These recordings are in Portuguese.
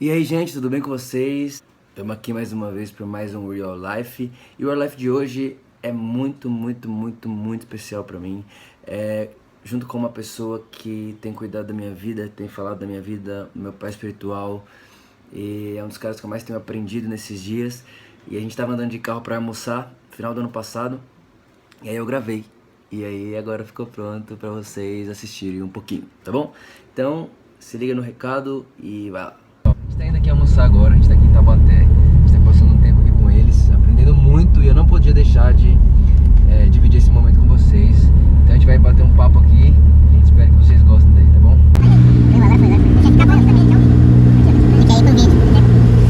E aí, gente, tudo bem com vocês? Estamos aqui mais uma vez para mais um Real Life. E o Real Life de hoje é muito especial para mim. Junto com uma pessoa que tem cuidado da minha vida, tem falado da minha vida, meu pai espiritual. E é um dos caras que eu mais tenho aprendido nesses dias. E a gente estava andando de carro para almoçar no final do ano passado. E aí eu gravei. E aí agora ficou pronto para vocês assistirem um pouquinho, tá bom? Então, se liga no recado e vai lá. A gente tá indo aqui almoçar agora, a gente tá aqui em Taubaté. A gente tá passando um tempo aqui com eles, aprendendo muito. E eu não podia deixar de dividir esse momento com vocês. Então a gente vai bater um papo aqui. E a gente espera que vocês gostem daí, tá bom?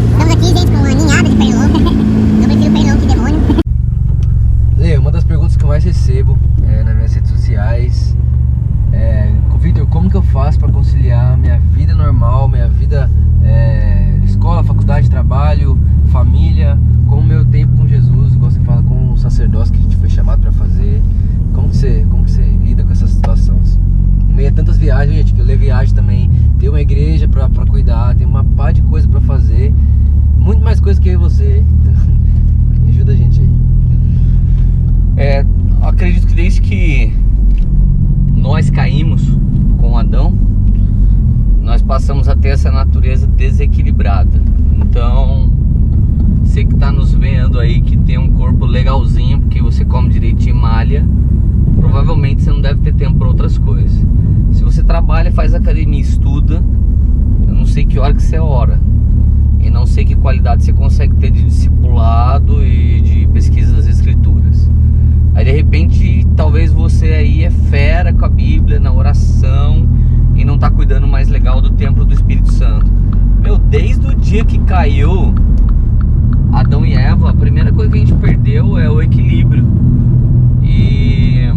Estamos aqui, gente, com uma ninhada de pernilongo. Eu prefiro pernilongo que demônio. Lê, uma das perguntas que eu mais recebo nas minhas redes sociais Victor, como que eu faço para conciliar minha vida normal, minha vida escola, faculdade, trabalho, família, com o meu tempo com Jesus, igual você fala, com o sacerdócio que a gente foi chamado para fazer. Como que você lida com essas situações? No meio de tantas viagens, gente, que eu levo viagem também, tem uma igreja para cuidar, tem uma pá de coisa para fazer, muito mais coisa que eu e você. Então, ajuda a gente aí. Acredito que desde que nós caímos com Adão, nós passamos a ter essa natureza desequilibrada. Então, você que está nos vendo aí, que tem um corpo legalzinho, porque você come direitinho e malha, provavelmente você não deve ter tempo para outras coisas. Se você trabalha, faz academia, estuda, eu não sei que hora que você ora, e não sei que qualidade você consegue ter de discipulado e de pesquisa das escrituras. Aí de repente, talvez você aí é fera com a Bíblia, na oração, e não tá cuidando mais legal do templo do Espírito Santo. Desde o dia que caiu Adão e Eva, a primeira coisa que a gente perdeu é o equilíbrio. E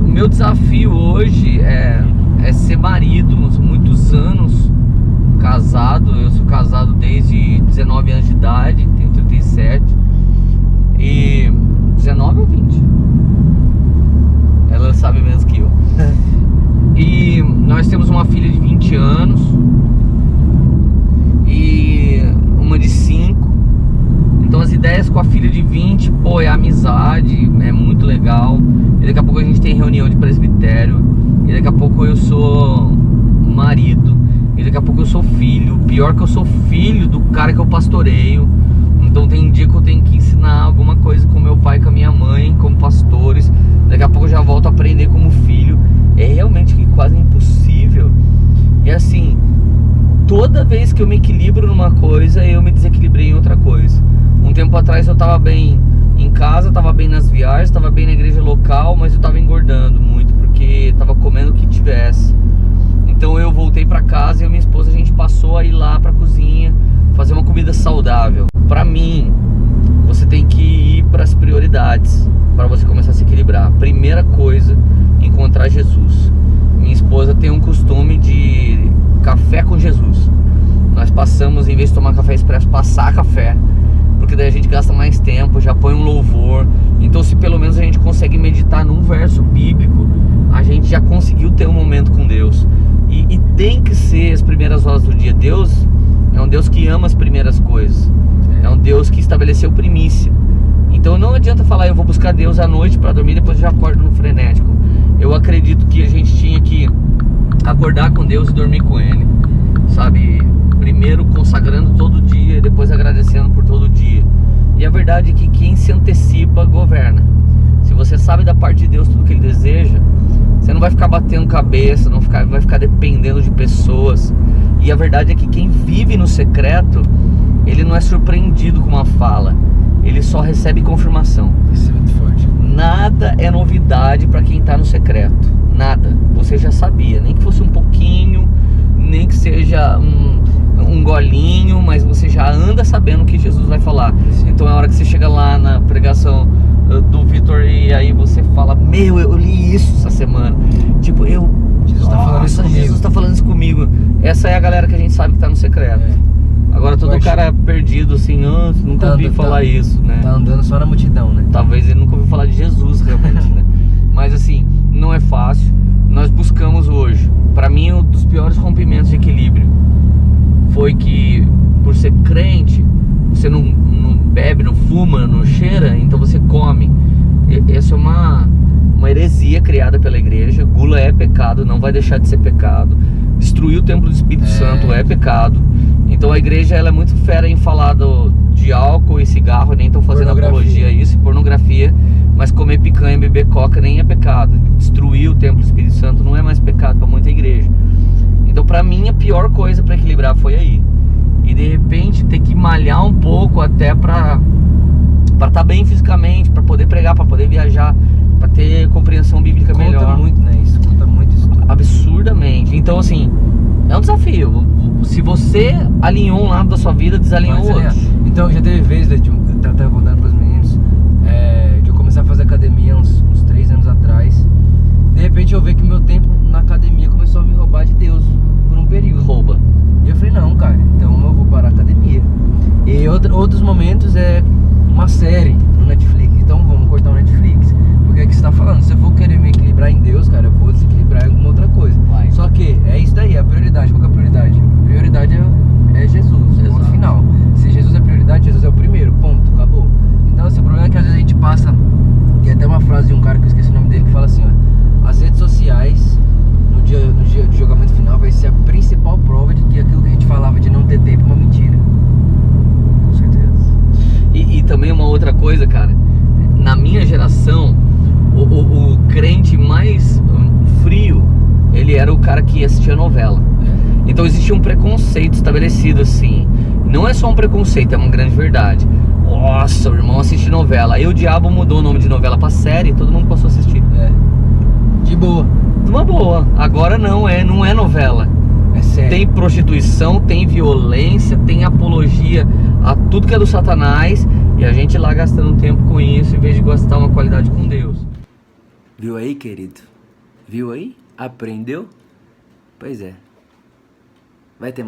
o meu desafio hoje é ser marido, muitos anos casado. Eu sou casado desde 19 anos de idade, tenho 37. E 19 ou 20? Ela sabe menos que eu. E nós temos uma filha de 20 anos e uma de 5. Então as ideias com a filha de 20, é amizade, é muito legal. E daqui a pouco a gente tem reunião de presbitério. E daqui a pouco eu sou marido. E daqui a pouco eu sou filho. Pior que eu sou filho do cara que eu pastoreio. Então tem dia que eu tenho que ensinar alguma coisa com meu pai e com a minha mãe, como pastores. Daqui a pouco eu já volto a aprender como filho. É realmente quase impossível. E assim, toda vez que eu me equilibro numa coisa, eu me desequilibrei em outra coisa. Um tempo atrás eu estava bem em casa, estava bem nas viagens, estava bem na igreja local, mas eu estava engordando muito, porque estava comendo o que tivesse. Então eu voltei para casa e minha esposa, a gente passou a ir lá para a cozinha, fazer uma comida saudável. Para mim, você tem que ir para as prioridades para você começar a se equilibrar. Primeira coisa, encontrar Jesus. Minha esposa tem um costume de café com Jesus. Nós passamos, em vez de tomar café expresso, passar café, porque daí a gente gasta mais tempo, já põe um louvor. Então se pelo menos a gente consegue meditar num verso bíblico, a gente já conseguiu ter um momento com Deus. E tem que ser as primeiras horas do dia. Deus é um Deus que ama as primeiras coisas. É um Deus que estabeleceu primícia. Então não adianta falar, eu vou buscar Deus à noite para dormir, depois eu já acordo no frenético. Eu acredito que a gente tinha que acordar com Deus e dormir com Ele, sabe? Primeiro consagrando todo dia, depois agradecendo por todo dia. E a verdade é que quem se antecipa governa. Se você sabe da parte de Deus tudo que Ele deseja, você não vai ficar batendo cabeça, vai ficar dependendo de pessoas. E a verdade é que quem vive no secreto, ele não é surpreendido com uma fala, ele só recebe confirmação. Isso é muito forte. Nada é novidade para quem está no secreto. Nada. Você já sabia, nem que fosse um pouquinho, nem que seja um golinho, mas você já anda sabendo o que Jesus vai falar. Sim. Então é a hora que você chega lá na pregação do Victor e aí você fala, eu li isso essa semana. Tipo, Jesus tá falando isso comigo. Jesus tá falando isso comigo. Essa é a galera que a gente sabe que tá no secreto. Agora todo cara perdido assim, nunca ouvi falar isso, né? Tá andando só na multidão, né? Talvez ele nunca ouviu falar de Jesus realmente, né? Mas assim, não é fácil. Nós buscamos hoje, pra mim, um dos piores rompimentos de equilíbrio foi que, por ser crente, você não bebe, não fuma, não cheira, então você come. Essa é uma heresia criada pela igreja. Gula é pecado, não vai deixar de ser pecado. Destruir o templo do Espírito Santo é pecado. Então a igreja ela é muito fera em falar de álcool e cigarro, nem estão fazendo apologia a isso, pornografia, mas comer picanha e beber coca nem é pecado. Destruir o templo do Espírito Santo não é mais pecado para muita igreja. Então pra mim a pior coisa para equilibrar foi aí. E de repente ter que malhar um pouco até pra estar bem fisicamente, para poder pregar, para poder viajar, para ter compreensão bíblica melhor. Conta muito, né? Isso conta muito isso. Absurdamente. Então assim, é um desafio. Se você alinhou um lado da sua vida, desalinhou o outro. Então já teve vezes, eu tava contando pros meninos, de eu começar a fazer academia uns 3 anos atrás. De repente eu vi que meu tempo na academia começou a me roubar de Deus por um período. Rouba. E eu falei, não, cara, então eu vou parar a academia. E outros momentos é uma série no Netflix. Então vamos cortar o Netflix. Porque é que você tá falando, se eu for querer me equilibrar em Deus, cara, eu vou desequilibrar em alguma outra coisa. Vai. Só que é isso daí, a prioridade. Qual que é a prioridade? A prioridade é Jesus, Exato. ponto final. Se Jesus é prioridade, Jesus é o primeiro, ponto, acabou. Então assim, o problema é que às vezes a gente passa. Tem até uma frase de um cara que eu esqueci o nome dele que fala assim, ó: as redes sociais no dia de julgamento final vai ser a principal prova de que aquilo que a gente falava de não ter tempo é uma mentira. Com certeza. E também uma outra coisa, cara, na minha geração, o crente mais frio, ele era o cara que assistia novela. Então existia um preconceito estabelecido assim. Não é só um preconceito, é uma grande verdade. Nossa, o irmão assiste novela. Aí o diabo mudou o nome de novela pra série e todo mundo passou a assistir. De boa. Uma boa. Agora não é novela. É sério. Tem prostituição, tem violência, tem apologia a tudo que é do Satanás. E a gente lá gastando tempo com isso em vez de gastar uma qualidade com Deus. Viu aí, querido? Viu aí? Aprendeu? Pois é. Vai ter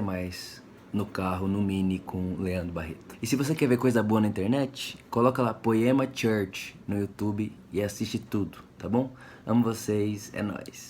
mais no carro, no Mini com Leandro Barreto. E se você quer ver coisa boa na internet, coloca lá Poema Church no YouTube e assiste tudo, tá bom? Amo vocês, é nóis.